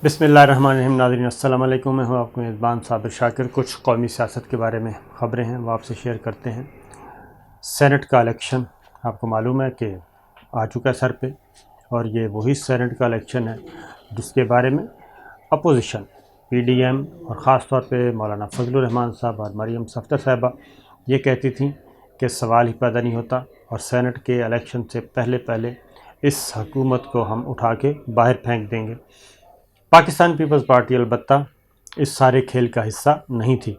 بسم اللہ الرحمن الرحیم۔ ناظرین السلام علیکم، میں ہوں آپ کو میزبان صابر شاکر۔ کچھ قومی سیاست کے بارے میں خبریں ہیں وہ آپ سے شیئر کرتے ہیں۔ سینٹ کا الیکشن آپ کو معلوم ہے کہ آ چکا ہے سر پہ، اور یہ وہی سینٹ کا الیکشن ہے جس کے بارے میں اپوزیشن پی ڈی ایم اور خاص طور پہ مولانا فضل الرحمان صاحب اور مریم صفدر صاحبہ یہ کہتی تھیں کہ سوال ہی پیدا نہیں ہوتا، اور سینٹ کے الیکشن سے پہلے اس حکومت کو ہم اٹھا کے باہر پھینک دیں گے۔ پاکستان پیپلز پارٹی البتہ اس سارے کھیل کا حصہ نہیں تھی،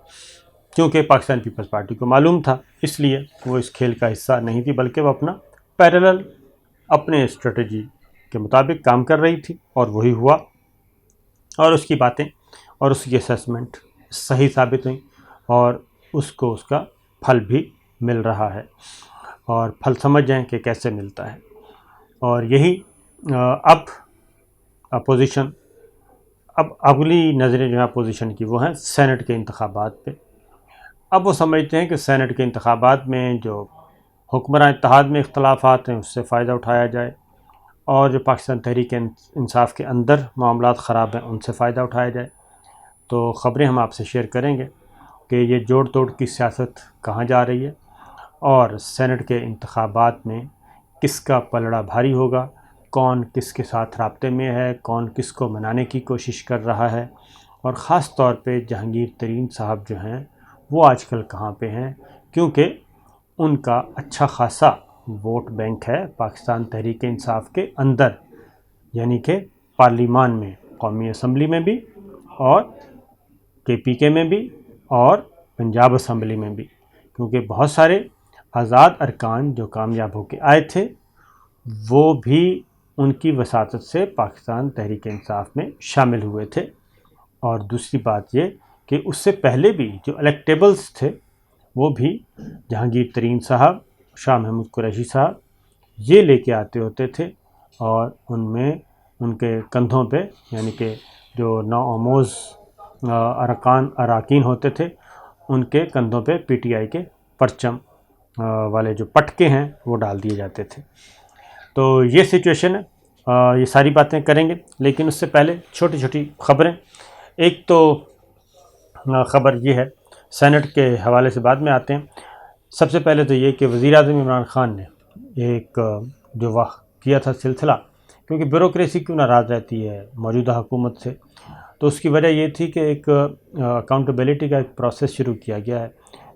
کیونکہ پاکستان پیپلز پارٹی کو معلوم تھا، اس لیے وہ اس کھیل کا حصہ نہیں تھی، بلکہ وہ اپنا پیرلل اپنے اسٹریٹجی کے مطابق کام کر رہی تھی، اور وہی ہوا، اور اس کی باتیں اور اس کی اسیسمنٹ صحیح ثابت ہوئیں، اور اس کو اس کا پھل بھی مل رہا ہے، اور پھل سمجھ جائیں کہ کیسے ملتا ہے۔ اور یہی اب اپوزیشن اگلی نظریں جو ہیں اپوزیشن کی وہ ہیں سینٹ کے انتخابات پہ۔ اب وہ سمجھتے ہیں کہ سینٹ کے انتخابات میں جو حکمراں اتحاد میں اختلافات ہیں اس سے فائدہ اٹھایا جائے، اور جو پاکستان تحریک انصاف کے اندر معاملات خراب ہیں ان سے فائدہ اٹھایا جائے۔ تو خبریں ہم آپ سے شیئر کریں گے کہ یہ جوڑ توڑ کی سیاست کہاں جا رہی ہے، اور سینٹ کے انتخابات میں کس کا پلڑا بھاری ہوگا، کون کس کے ساتھ رابطے میں ہے، کون کس کو منانے کی کوشش کر رہا ہے، اور خاص طور پہ جہانگیر ترین صاحب جو ہیں وہ آج کل کہاں پہ ہیں، کیونکہ ان کا اچھا خاصا ووٹ بینک ہے پاکستان تحریک انصاف کے اندر، یعنی کہ پارلیمان میں، قومی اسمبلی میں بھی، اور کے پی کے میں بھی، اور پنجاب اسمبلی میں بھی، کیونکہ بہت سارے آزاد ارکان جو کامیاب ہو کے آئے تھے وہ بھی ان کی وساطت سے پاکستان تحریک انصاف میں شامل ہوئے تھے۔ اور دوسری بات یہ کہ اس سے پہلے بھی جو الیکٹیبلز تھے وہ بھی جہانگیر ترین صاحب، شاہ محمود قریشی صاحب یہ لے کے آتے ہوتے تھے، اور ان میں ان کے کندھوں پہ، یعنی کہ جو نوآموز اراکین ہوتے تھے ان کے کندھوں پہ پی ٹی آئی کے پرچم والے جو پٹکے ہیں وہ ڈال دیے جاتے تھے۔ تو یہ سچویشن ہے، یہ ساری باتیں کریں گے، لیکن اس سے پہلے چھوٹی چھوٹی خبریں۔ ایک تو خبر یہ ہے سینٹ کے حوالے سے بعد میں آتے ہیں۔ سب سے پہلے تو یہ کہ وزیر اعظم عمران خان نے ایک جو کیا تھا سلسلہ، کیونکہ بیوروکریسی کیوں ناراض رہتی ہے موجودہ حکومت سے، تو اس کی وجہ یہ تھی کہ ایک اکاؤنٹیبلٹی کا ایک پروسیس شروع کیا گیا ہے۔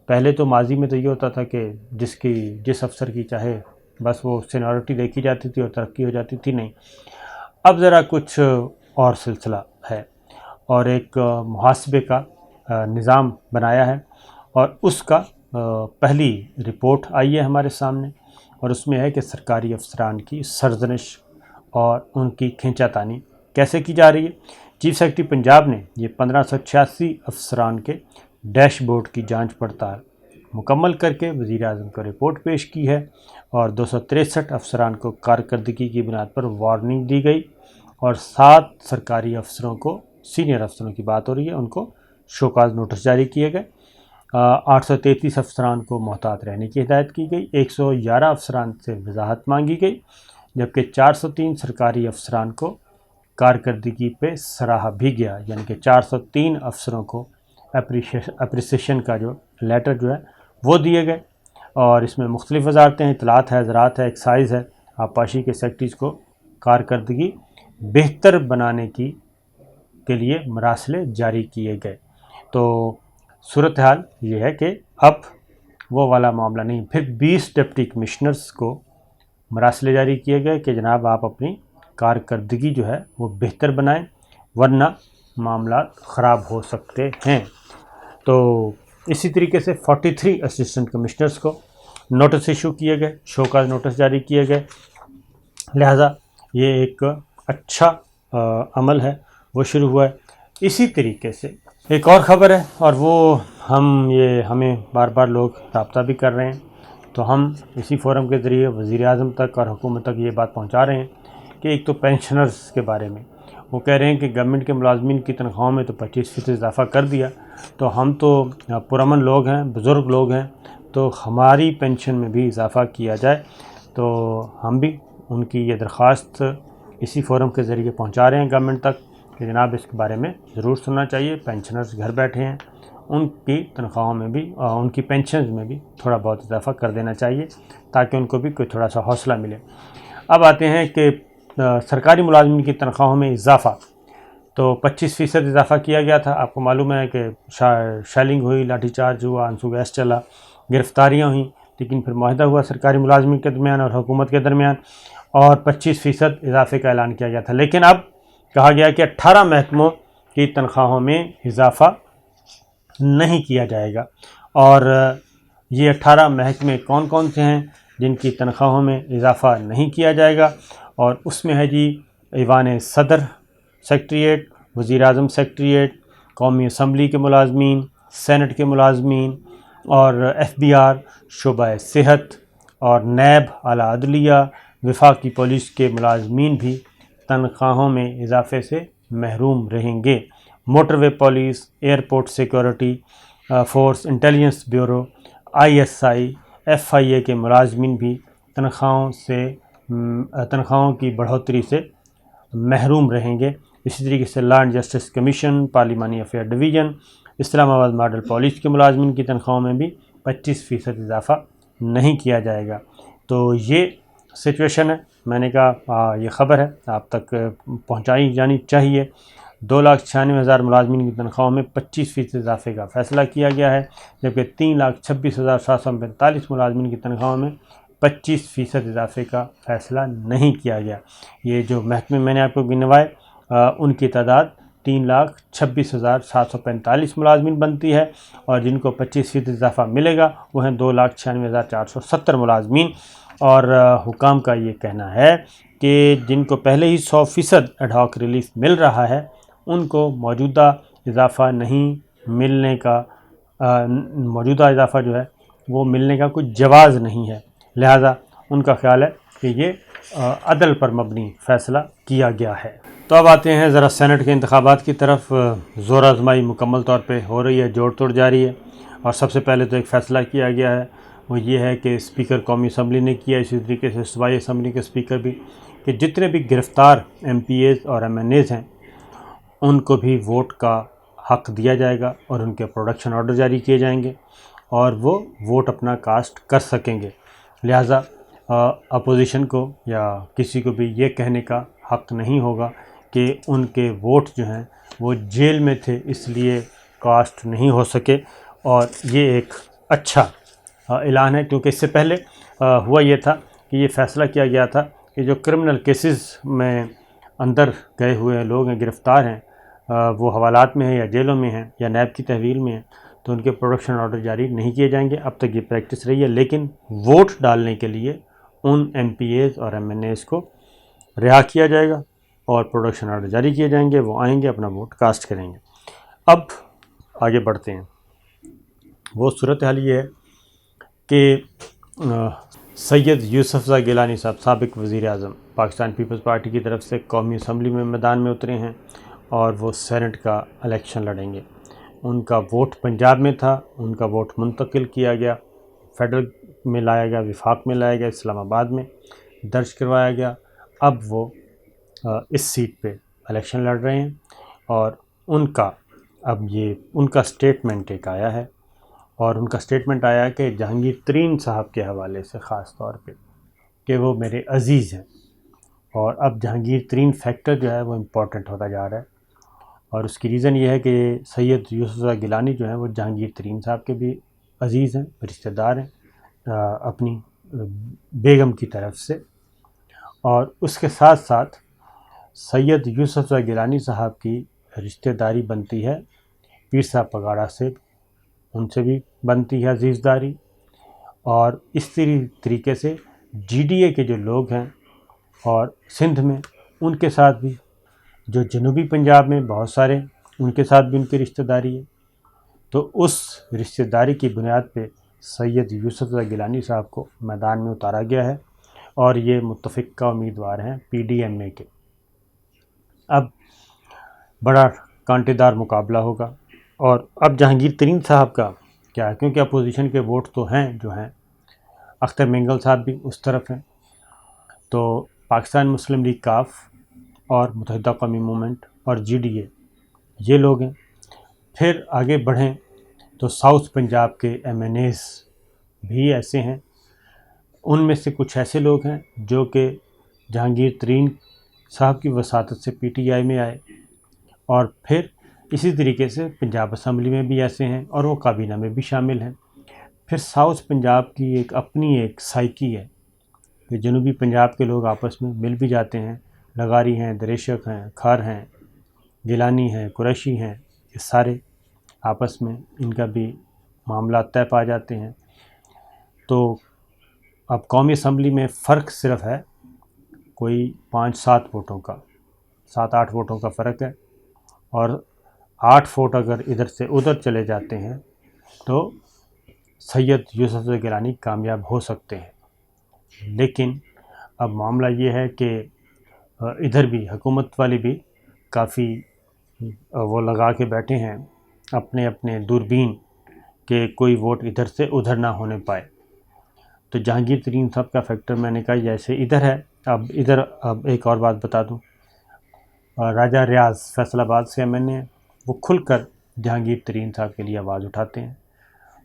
پہلے تو ماضی میں تو یہ ہوتا تھا کہ جس افسر کی چاہے بس وہ سینیورٹی دیکھی جاتی تھی اور ترقی ہو جاتی تھی، نہیں، اب ذرا کچھ اور سلسلہ ہے، اور ایک محاسبے کا نظام بنایا ہے، اور اس کا پہلی رپورٹ آئی ہے ہمارے سامنے، اور اس میں ہے کہ سرکاری افسران کی سرزنش اور ان کی کھینچا تانی کیسے کی جا رہی ہے۔ چیف سیکرٹری پنجاب نے یہ 1586 افسران کے ڈیش بورڈ کی جانچ پڑتال مکمل کر کے وزیر اعظم کو رپورٹ پیش کی ہے، اور 263 افسران کو کارکردگی کی بنیاد پر وارننگ دی گئی، اور 7 سرکاری افسروں کو، سینئر افسروں کی بات ہو رہی ہے، ان کو شوکاز نوٹس جاری کیے گئے۔ 833 افسران کو محتاط رہنے کی ہدایت کی گئی، 111 افسران سے وضاحت مانگی گئی، جبکہ 403 سرکاری افسران کو کارکردگی پہ سراہا بھی گیا، یعنی کہ 403 افسروں کو اپریسیشن کا جو لیٹر جو ہے وہ دیے گئے، اور اس میں مختلف وزارتیں، اطلاعات ہے، زراعت ہے، ایکسائز ہے، آبپاشی کے سیکٹریز کو کارکردگی بہتر بنانے کے لیے مراسلے جاری کیے گئے۔ تو صورتحال یہ ہے کہ اب وہ والا معاملہ نہیں، پھر 20 ڈپٹی کمشنرز کو مراسلے جاری کیے گئے کہ جناب آپ اپنی کارکردگی جو ہے وہ بہتر بنائیں، ورنہ معاملات خراب ہو سکتے ہیں۔ تو اسی طریقے سے 43 اسسٹنٹ کمشنرز کو نوٹس ایشو کیے گئے، شوکاز نوٹس جاری کیے گئے، لہٰذا یہ ایک اچھا عمل ہے وہ شروع ہوا ہے۔ اسی طریقے سے ایک اور خبر ہے، اور وہ ہمیں بار بار لوگ رابطہ بھی کر رہے ہیں، تو ہم اسی فورم کے ذریعے وزیر اعظم تک اور حکومت تک یہ بات پہنچا رہے ہیں کہ ایک تو پینشنرز کے بارے میں وہ کہہ رہے ہیں کہ گورنمنٹ کے ملازمین کی تنخواہوں میں تو 25% اضافہ کر دیا، تو ہم تو پرامن لوگ ہیں، بزرگ لوگ ہیں، تو ہماری پینشن میں بھی اضافہ کیا جائے۔ تو ہم بھی ان کی یہ درخواست اسی فورم کے ذریعے پہنچا رہے ہیں گورنمنٹ تک کہ جناب اس کے بارے میں ضرور سننا چاہیے، پینشنرز گھر بیٹھے ہیں، ان کی تنخواہوں میں بھی ان کی پینشنز میں بھی تھوڑا بہت اضافہ کر دینا چاہیے تاکہ ان کو بھی کوئی تھوڑا سا حوصلہ ملے۔ اب آتے ہیں کہ سرکاری ملازمین کی تنخواہوں میں اضافہ، تو 25% اضافہ کیا گیا تھا۔ آپ کو معلوم ہے کہ شیلنگ ہوئی، لاٹھی چارج ہوا، آنسو گیس چلا، گرفتاریاں ہوئیں، لیکن پھر معاہدہ ہوا سرکاری ملازمین کے درمیان اور حکومت کے درمیان، اور 25% اضافے کا اعلان کیا گیا تھا۔ لیکن اب کہا گیا کہ 18 محکموں کی تنخواہوں میں اضافہ نہیں کیا جائے گا، اور یہ 18 محکمے کون کون سے ہیں جن کی تنخواہوں میں اضافہ نہیں کیا جائے گا؟ اور اس میں ہے جی ایوان صدر سیکریٹریٹ، وزیر اعظم سیکریٹریٹ، قومی اسمبلی کے ملازمین، سینٹ کے ملازمین، اور ایف بی آر، شعبہ صحت، اور نیب، اعلیٰ عدلیہ، وفاقی پولیس کے ملازمین بھی تنخواہوں میں اضافے سے محروم رہیں گے۔ Motorway police, airport security force, intelligence bureau, I S I, F I A کے ملازمین بھی تنخواہوں کی بڑھوتری سے محروم رہیں گے۔ اسی طریقے سے لا اینڈ جسٹس کمیشن، پارلیمانی افیئر ڈویژن، اسلام آباد ماڈل پولیس کے ملازمین کی تنخواہوں میں بھی 25% اضافہ نہیں کیا جائے گا۔ تو یہ سچویشن ہے، میں نے کہا یہ خبر ہے آپ تک پہنچائی جانی چاہیے۔ 2,96,000 ملازمین کی تنخواہوں میں 25% اضافے کا فیصلہ کیا گیا ہے، جبکہ 3,26,745 ملازمین کی تنخواہوں میں 25% اضافے کا فیصلہ نہیں کیا گیا۔ یہ جو محکمے میں نے آپ کو گنوائے ان کی تعداد 3,26,745 ملازمین بنتی ہے، اور جن کو 25% اضافہ ملے گا وہ ہیں 2,96,470 ملازمین۔ اور حکام کا یہ کہنا ہے کہ جن کو پہلے ہی 100% ایڈ ہاک ریلیف مل رہا ہے ان کو موجودہ اضافہ نہیں ملنے کا موجودہ اضافہ جو ہے وہ ملنے کا کوئی جواز نہیں ہے، لہذا ان کا خیال ہے کہ یہ عدل پر مبنی فیصلہ کیا گیا ہے۔ تو اب آتے ہیں ذرا سینٹ کے انتخابات کی طرف۔ زور آزمائی مکمل طور پہ ہو رہی ہے، جوڑ توڑ جاری ہے، اور سب سے پہلے تو ایک فیصلہ کیا گیا ہے وہ یہ ہے کہ اسپیکر قومی اسمبلی نے کیا، اسی طریقے سے صوبائی اسمبلی کے اسپیکر بھی، کہ جتنے بھی گرفتار ایم پی ایز اور ایم این ایز ہیں ان کو بھی ووٹ کا حق دیا جائے گا، اور ان کے پروڈکشن آرڈر جاری کیے جائیں گے اور وہ ووٹ اپنا کاسٹ کر سکیں گے۔ لہٰذا اپوزیشن کو یا کسی کو بھی یہ کہنے کا حق نہیں ہوگا کہ ان کے ووٹ جو ہیں وہ جیل میں تھے اس لیے کاسٹ نہیں ہو سکے، اور یہ ایک اچھا اعلان ہے، کیونکہ اس سے پہلے ہوا یہ تھا کہ یہ فیصلہ کیا گیا تھا کہ جو کرمنل کیسز میں اندر گئے ہوئے لوگ ہیں، گرفتار ہیں، وہ حوالات میں ہیں یا جیلوں میں ہیں یا نیب کی تحویل میں ہیں، تو ان کے پروڈکشن آرڈر جاری نہیں کیے جائیں گے۔ اب تک یہ پریکٹس رہی ہے، لیکن ووٹ ڈالنے کے لیے ان ایم پی ایز اور ایم این ایز کو رہا کیا جائے گا اور پروڈکشن آرڈر جاری کیے جائیں گے، وہ آئیں گے اپنا ووٹ کاسٹ کریں گے۔ اب آگے بڑھتے ہیں۔ وہ صورتحال یہ ہے کہ سید یوسف زئی گیلانی صاحب، سابق وزیر اعظم، پاکستان پیپلز پارٹی کی طرف سے قومی اسمبلی میں میدان میں اترے ہیں اور وہ سینٹ کا الیکشن لڑیں گے۔ ان کا ووٹ پنجاب میں تھا، ان کا ووٹ منتقل کیا گیا، فیڈرل میں لایا گیا، وفاق میں لایا گیا، اسلام آباد میں درج کروایا گیا۔ اب وہ اس سیٹ پہ الیکشن لڑ رہے ہیں، اور ان کا سٹیٹمنٹ ایک آیا ہے، اور ان کا سٹیٹمنٹ آیا ہے کہ جہانگیر ترین صاحب کے حوالے سے خاص طور پہ کہ وہ میرے عزیز ہیں، اور اب جہانگیر ترین فیکٹر جو ہے وہ امپورٹنٹ ہوتا جا رہا ہے، اور اس کی ریزن یہ ہے کہ سید یوسف زئی گیلانی جو ہیں وہ جہانگیر ترین صاحب کے بھی عزیز ہیں، رشتہ دار ہیں اپنی بیگم کی طرف سے، اور اس کے ساتھ ساتھ سید یوسف زئی گیلانی صاحب کی رشتہ داری بنتی ہے پیر صاحب پگاڑا سے، ان سے بھی بنتی ہے عزیز داری، اور اس طریقے سے جی ڈی اے کے جو لوگ ہیں اور سندھ میں ان کے ساتھ بھی، جو جنوبی پنجاب میں بہت سارے ان کے ساتھ بھی ان کی رشتہ داری ہے۔ تو اس رشتہ داری کی بنیاد پہ سید یوسف زئی گیلانی صاحب کو میدان میں اتارا گیا ہے، اور یہ متفقہ امیدوار ہیں پی ڈی ایم اے کے۔ اب بڑا کانٹے دار مقابلہ ہوگا، اور اب جہانگیر ترین صاحب کا کیا ہے، کیونکہ اپوزیشن کے ووٹ تو ہیں جو ہیں، اختر مینگل صاحب بھی اس طرف ہیں، تو پاکستان مسلم لیگ کاف اور متحدہ قومی موومنٹ اور GDA یہ لوگ ہیں۔ پھر آگے بڑھیں تو ساؤتھ پنجاب کے MNAs بھی ایسے ہیں، ان میں سے کچھ ایسے لوگ ہیں جو کہ جہانگیر ترین صاحب کی وساطت سے PTI میں آئے، اور پھر اسی طریقے سے پنجاب اسمبلی میں بھی ایسے ہیں اور وہ کابینہ میں بھی شامل ہیں۔ پھر ساؤتھ پنجاب کی اپنی ایک سائیکی ہے کہ جنوبی پنجاب کے لوگ آپس میں مل بھی جاتے ہیں، لغاری ہیں، دریشک ہیں، کھار ہیں، گیلانی ہیں، قریشی ہیں، یہ سارے آپس میں ان کا بھی معاملات طے پا جاتے ہیں۔ تو اب قومی اسمبلی میں فرق صرف ہے کوئی 5-7 ووٹوں کا، 7-8 ووٹوں کا فرق ہے، اور 8 ووٹ اگر ادھر سے ادھر چلے جاتے ہیں تو سید یوسفزئی گیلانی کامیاب ہو سکتے ہیں۔ لیکن اب معاملہ یہ ہے کہ ادھر بھی حکومت والی بھی کافی وہ لگا کے بیٹھے ہیں اپنے اپنے دوربین کہ کوئی ووٹ ادھر سے ادھر نہ ہونے پائے۔ تو جہانگیر ترین صاحب کا فیکٹر میں نے کہا جیسے ادھر ہے، اب ایک اور بات بتا دوں، راجہ ریاض فیصل آباد سے MNA ہیں، وہ کھل کر جہانگیر ترین صاحب کے لیے آواز اٹھاتے ہیں،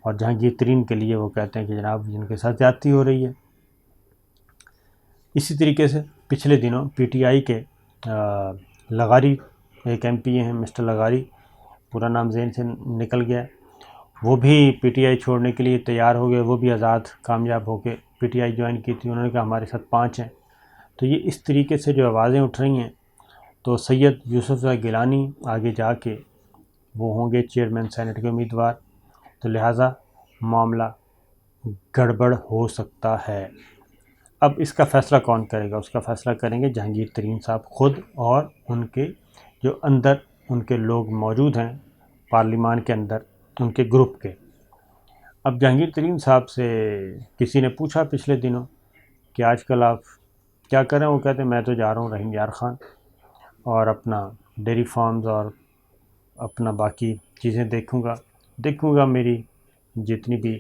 اور جہانگیر ترین کے لیے وہ کہتے ہیں کہ جناب جن کے ساتھ زیادتی ہو رہی ہے۔ اسی طریقے سے پچھلے دنوں PTI کے لغاری ایک MP ہیں، مسٹر لغاری، پورا نام ذہن سے نکل گیا، وہ بھی PTI چھوڑنے کے لیے تیار ہو گئے، وہ بھی آزاد کامیاب ہو کے PTI جوائن کی تھی، انہوں نے کہا ہمارے ساتھ 5 ہیں۔ تو یہ اس طریقے سے جو آوازیں اٹھ رہی ہیں، تو سید یوسفزئی گیلانی آگے جا کے وہ ہوں گے چیئرمین سینٹ کے امیدوار، تو لہٰذا معاملہ گڑبڑ ہو سکتا ہے۔ اب اس کا فیصلہ کون کرے گا؟ اس کا فیصلہ کریں گے جہانگیر ترین صاحب خود، اور ان کے جو اندر ان کے لوگ موجود ہیں پارلیمان کے اندر، ان کے گروپ کے۔ اب جہانگیر ترین صاحب سے کسی نے پوچھا پچھلے دنوں کہ آج کل آپ کیا کریں؟ وہ کہتے ہیں میں تو جا رہا ہوں رحیم یار خان، اور اپنا ڈیری فارمز اور اپنا باقی چیزیں دیکھوں گا میری جتنی بھی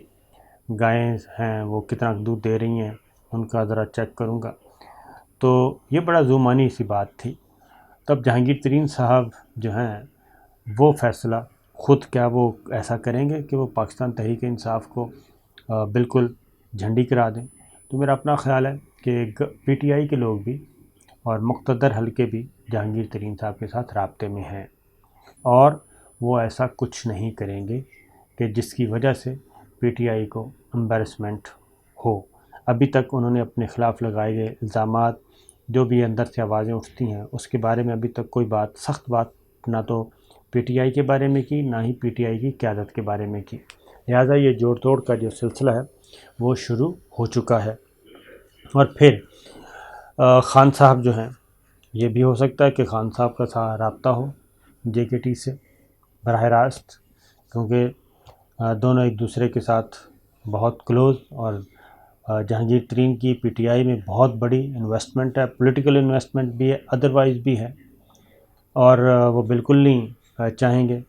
گائیں ہیں وہ کتنا دودھ دے رہی ہیں ان کا ذرا چیک کروں گا۔ تو یہ بڑا ذومانی سی بات تھی۔ تب جہانگیر ترین صاحب جو ہیں وہ فیصلہ خود کیا وہ ایسا کریں گے کہ وہ پاکستان تحریک انصاف کو بالکل جھنڈی کرا دیں؟ تو میرا اپنا خیال ہے کہ PTI کے لوگ بھی اور مقتدر حلقے بھی جہانگیر ترین صاحب کے ساتھ رابطے میں ہیں، اور وہ ایسا کچھ نہیں کریں گے کہ جس کی وجہ سے PTI کو امبیرسمنٹ ہو۔ ابھی تک انہوں نے اپنے خلاف لگائے گئے الزامات، جو بھی اندر سے آوازیں اٹھتی ہیں، اس کے بارے میں ابھی تک کوئی سخت بات نہ تو PTI کے بارے میں کی، نہ ہی PTI کی قیادت کے بارے میں کی۔ لہٰذا یہ جوڑ توڑ کا جو سلسلہ ہے وہ شروع ہو چکا ہے۔ اور پھر خان صاحب جو ہیں، یہ بھی ہو سکتا ہے کہ خان صاحب کا رابطہ ہو JKT سے براہ راست، کیونکہ دونوں ایک دوسرے کے ساتھ بہت کلوز، اور جہانگیر ترین کی PTI میں بہت بڑی انویسٹمنٹ ہے، پولیٹیکل انویسٹمنٹ بھی ہے، ادروائز بھی ہے، اور وہ بالکل نہیں چاہیں گے۔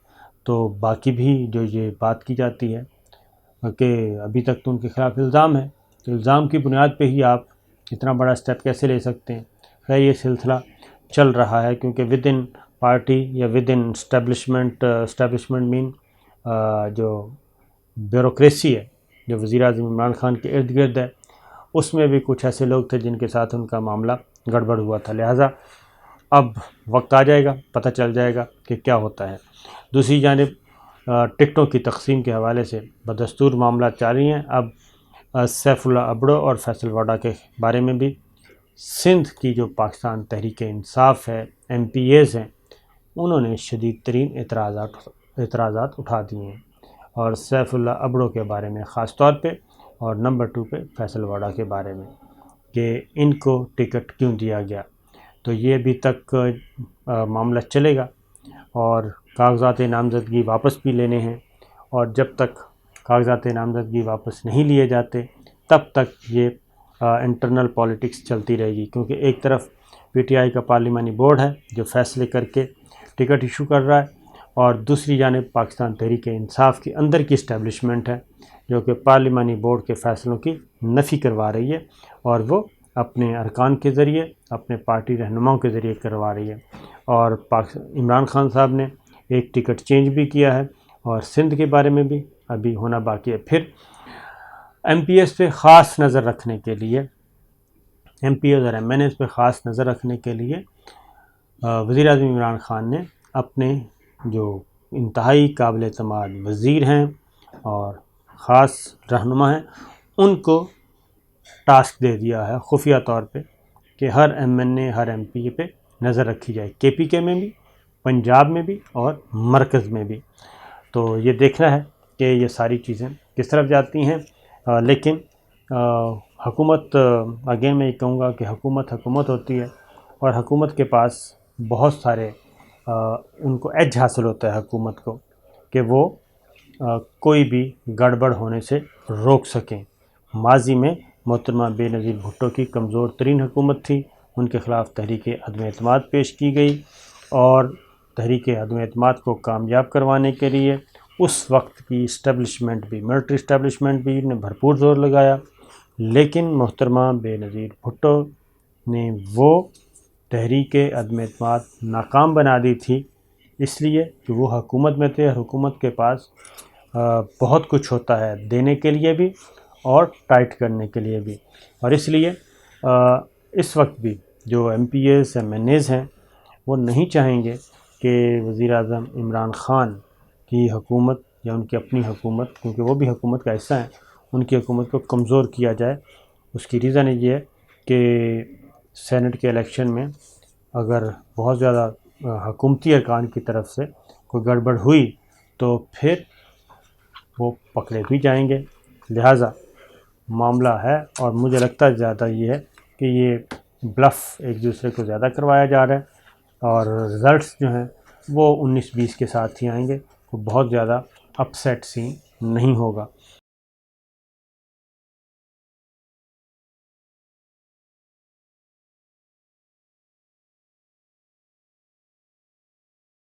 تو باقی بھی جو یہ بات کی جاتی ہے کہ ابھی تک تو ان کے خلاف الزام ہے، تو الزام کی بنیاد پہ ہی آپ اتنا بڑا اسٹیپ کیسے لے سکتے ہیں؟ خیر یہ سلسلہ چل رہا ہے، کیونکہ ود ان پارٹی یا ود ان اسٹیبلشمنٹ مین جو بیوروکریسی ہے جو وزیر اعظم عمران خان کے ارد گرد ہے، اس میں بھی کچھ ایسے لوگ تھے جن کے ساتھ ان کا معاملہ گڑبڑ ہوا تھا۔ لہٰذا اب وقت آ جائے گا، پتہ چل جائے گا کہ کیا ہوتا ہے۔ دوسری جانب ٹکٹوں کی تقسیم کے حوالے سے بدستور معاملات جاری ہیں۔ اب سیف اللہ ابڑو اور فیصل واڈا کے بارے میں بھی سندھ کی جو پاکستان تحریک انصاف ہے، MPAs ہیں، انہوں نے شدید ترین اعتراضات اٹھا دیے ہیں، اور سیف اللہ ابڑو کے بارے میں خاص طور پہ، اور نمبر 2 پہ فیصل واڈا کے بارے میں کہ ان کو ٹکٹ کیوں دیا گیا۔ تو یہ ابھی تک معاملہ چلے گا، اور کاغذات نامزدگی واپس بھی لینے ہیں، اور جب تک کاغذات نامزدگی واپس نہیں لیے جاتے تب تک یہ انٹرنل پالیٹکس چلتی رہے گی، کیونکہ ایک طرف PTI کا پارلیمانی بورڈ ہے جو فیصلے کر کے ٹکٹ ایشو کر رہا ہے، اور دوسری جانب پاکستان تحریک انصاف کے اندر کی اسٹیبلشمنٹ ہے جو کہ پارلیمانی بورڈ کے فیصلوں کی نفی کروا رہی ہے، اور وہ اپنے ارکان کے ذریعے، اپنے پارٹی رہنماؤں کے ذریعے کروا رہی ہے، اور عمران خان صاحب نے ایک ٹکٹ چینج بھی کیا ہے، اور سندھ کے بارے میں بھی ابھی ہونا باقی ہے۔ پھر ایم پی ایس پہ خاص نظر رکھنے کے لیے، ایم پی ایس اور ایم این ایس پہ خاص نظر رکھنے کے لیے وزیر اعظم عمران خان نے اپنے جو انتہائی قابل اعتماد وزیر ہیں اور خاص رہنما ہیں ان کو ٹاسک دے دیا ہے خفیہ طور پہ کہ ہر ایم این اے، ہر ایم پی اے پہ نظر رکھی جائے، کے پی کے میں بھی، پنجاب میں بھی اور مرکز میں بھی۔ تو یہ دیکھنا ہے کہ یہ ساری چیزیں کس طرف جاتی ہیں، لیکن حکومت، اگین میں یہ کہوں گا کہ حکومت ہوتی ہے، اور حکومت کے پاس بہت سارے ان کو ایج حاصل ہوتا ہے حکومت کو کہ وہ کوئی بھی گڑبڑ ہونے سے روک سکیں۔ ماضی میں محترمہ بے نظیر بھٹو کی کمزور ترین حکومت تھی، ان کے خلاف تحریک عدم اعتماد پیش کی گئی، اور تحریک عدم اعتماد کو کامیاب کروانے کے لیے اس وقت کی اسٹیبلشمنٹ بھی، ملٹری اسٹیبلشمنٹ بھی نے بھرپور زور لگایا، لیکن محترمہ بے نظیر بھٹو نے وہ تحریک عدم اعتماد ناکام بنا دی تھی، اس لیے کہ وہ حکومت میں تھے، اور حکومت کے پاس بہت کچھ ہوتا ہے دینے کے لیے بھی اور ٹائٹ کرنے کے لیے بھی، اور اس لیے اس وقت بھی جو MPs, MNAs ہیں وہ نہیں چاہیں گے کہ وزیر اعظم عمران خان کی حکومت یا ان کی اپنی حکومت، کیونکہ وہ بھی حکومت کا حصہ ہیں، ان کی حکومت کو کمزور کیا جائے۔ اس کی ریزن یہ ہے کہ سینٹ کے الیکشن میں اگر بہت زیادہ حکومتی ارکان کی طرف سے کوئی گڑبڑ ہوئی تو پھر وہ پکڑے بھی جائیں گے، لہٰذا معاملہ ہے، اور مجھے لگتا ہے زیادہ یہ ہے کہ یہ بلف ایک دوسرے کو زیادہ کروایا جا رہا ہے، اور رزلٹس جو ہیں وہ 19-20 کے ساتھ ہی آئیں گے، تو بہت زیادہ اپ سیٹ سین نہیں ہوگا۔